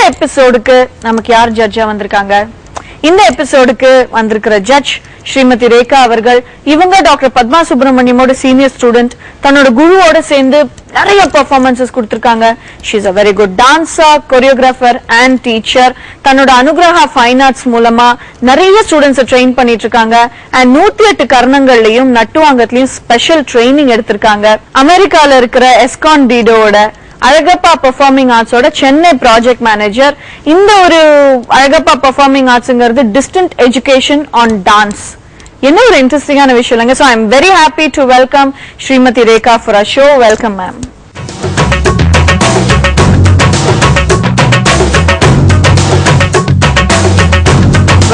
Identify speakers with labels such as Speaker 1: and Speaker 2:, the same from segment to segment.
Speaker 1: எபிசோடுக்கு நமக்கு யார் ஜட்ஜா வந்திருக்காங்க? இந்த எபிசோடுக்கு வந்திருக்கிற ஜட்ஜ் ஸ்ரீமதி ரேகா அவர்கள். இவங்க டாக்டர் பத்மா சுப்ரமணியமோட சீனியர் ஸ்டூடெண்ட். தன்னோட குருவோட சேர்ந்து நிறைய பெர்ஃபார்மன்சஸ் கொடுத்திருக்காங்க. She is a very good dancer, choreographer and teacher. தன்னோட அனுகிரஹா ஃபைன் ஆர்ட்ஸ் மூலமா நிறைய ஸ்டூடெண்ட்ஸ் ட்ரெயின் பண்ணிட்டு இருக்காங்க. அண்ட் 108 கர்ணங்கள்லயும் நட்டுவாங்கத்திலயும் ஸ்பெஷல் ட்ரைனிங் எடுத்திருக்காங்க. அமெரிக்கால இருக்கிற எஸ்கான் டீடோட அழகப்பா பெர்ஃபார்மிங் ஆர்ட்ஸோட சென்னை ப்ராஜெக்ட் மேனேஜர். இந்த ஒரு அழகப்பா பெர்ஃபார்மிங் ஆர்ட்ஸ்ங்கிறது டிஸ்டன்ட் எஜுகேஷன் ஆன் டான்ஸ். என்ன ஒரு இன்ட்ரெஸ்டிங்கான விஷயம் இல்லைங்க. So I am very happy to welcome Shrimati Rekha for a show. Welcome ma'am.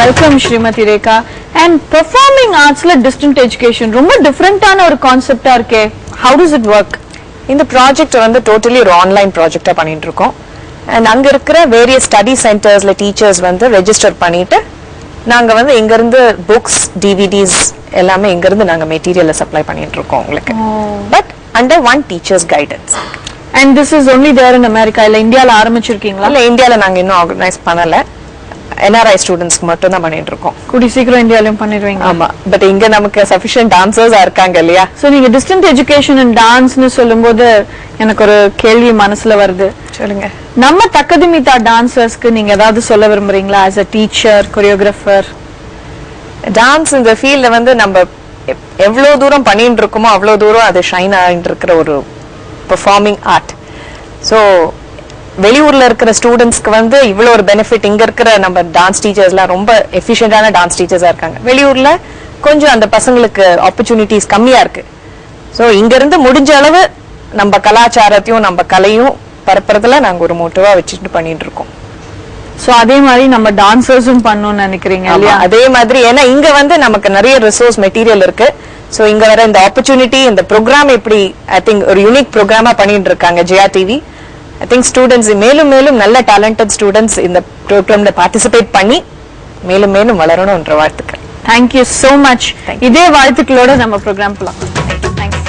Speaker 1: Welcome Shrimati Rekha. And performing ஆர்ட்ஸ்ல டிஸ்டன்ட் எஜுகேஷன் ரொம்ப டிஃபரெண்டான ஒரு கான்செப்டா இருக்கே. How does it work?
Speaker 2: இந்த ப்ராஜெக்ட் வந்து டோட்டலி ஒரு ஆன்லைன் ப்ராஜெக்டா பண்ணிட்டு இருக்கோம். அண்ட் அங்க இருக்கிற வேரியஸ் ஸ்டடி சென்டர்ஸ்ல டீச்சர்ஸ் வந்து ரெஜிஸ்டர் பண்ணிட்டு நாங்க வந்து இங்க இருந்து புக்ஸ், டிவிடிஸ் எல்லாமே இங்க இருந்து நாங்க மெட்டீரியல்ல சப்ளை பண்ணிட்டு இருக்கோம் உங்களுக்கு. But under one teachers guidance.
Speaker 1: And this is only there in America. இல்ல இந்தியால ஆரம்பிச்சிருக்கீங்களா?
Speaker 2: இல்ல இந்தியால நாங்க இன்னும் ஆர்கனைஸ் பண்ணல. NRI ஸ்டூடெண்ட்ஸ்க்கு மட்டும் தான் பண்ணிட்டு இருக்கோம்.
Speaker 1: கூடி சீக்கிரம் இந்தியாலயும் பண்ணிடுவீங்க?
Speaker 2: ஆமா. பட் இங்க நமக்கு சஃபிஷியன்ட் டான்சர்ஸ் இருக்காங்க இல்லையா?
Speaker 1: சோ நீங்க டிஸ்டன்ட் எஜுகேஷன் அண்ட் டான்ஸ்னு சொல்லும்போது எனக்கு ஒரு கேள்வி மனசுல வருது.
Speaker 2: சொல்லுங்க.
Speaker 1: நம்ம தக்கதிமிதா டான்சர்ஸ்க்கு நீங்க ஏதாவது சொல்ல விரும்புறீங்களா? as a teacher, choreographer?
Speaker 2: Dance இந்த ஃபீல்ட்ல வந்து நம்ம எவ்வளவு தூரம் பண்ணிட்டு இருக்கோமோ அவ்வளவு தூரம் அது ஷைன் ஆகிட்டு இருக்கிற ஒரு பெர்ஃபார்மிங் ஆர்ட். ஸோ வெளியூர்ல இருக்கிற ஸ்டூடெண்ட்ஸ்க்கு வந்து இவ்வளவு ஒரு பெனிஃபிட். இங்க இருக்கிற நம்ம டான்ஸ் டீச்சர்ஸ்லாம் ரொம்ப எஃபிஷியன்டான டான்ஸ் டீச்சர்ஸா இருக்காங்க. வெளியூர்ல கொஞ்சம் அந்த பசங்களுக்கு ஆப்பர்ச்சுனிட்டிஸ் கம்மியா இருக்கு. ஸோ இங்க இருந்து முடிஞ்ச அளவு நம்ம கலாச்சாரத்தையும் நம்ம கலையும் பரப்புறதுல நாங்க ஒரு மோட்டிவா வச்சுட்டு பண்ணிட்டு இருக்கோம்.
Speaker 1: சோ அதே மாதிரி நம்ம டான்சர்ஸும் பண்ணணும்னு நினைக்கிறீங்க இல்லையா?
Speaker 2: அதே மாதிரி. ஏன்னா இங்க வந்து நமக்கு நிறைய ரிசோர்ஸ் மெட்டீரியல் இருக்கு. சோ இங்க வர இந்த ஆப்பர்ச்சுனிட்டி, இந்த ப்ரோக்ராம் எப்படி ஐ திங்க் ஒரு யூனிக் ப்ரோக்ராமா பண்ணிட்டு இருக்காங்க Jaya TV. I think students மேலும் மேலும் நல்ல டேலண்டட் ஸ்டூடெண்ட்ஸ் இந்த ப்ரோக்ராம்ல பார்ட்டிசிபேட் பண்ணி மேலும் மேலும் வளரணும்ன்ற வாழ்த்துக்கள்.
Speaker 1: Thank you so much. இதே வாழ்த்துக்களோட நம்ம ப்ரோக்ராம் போலாம். தேங்க்ஸ்.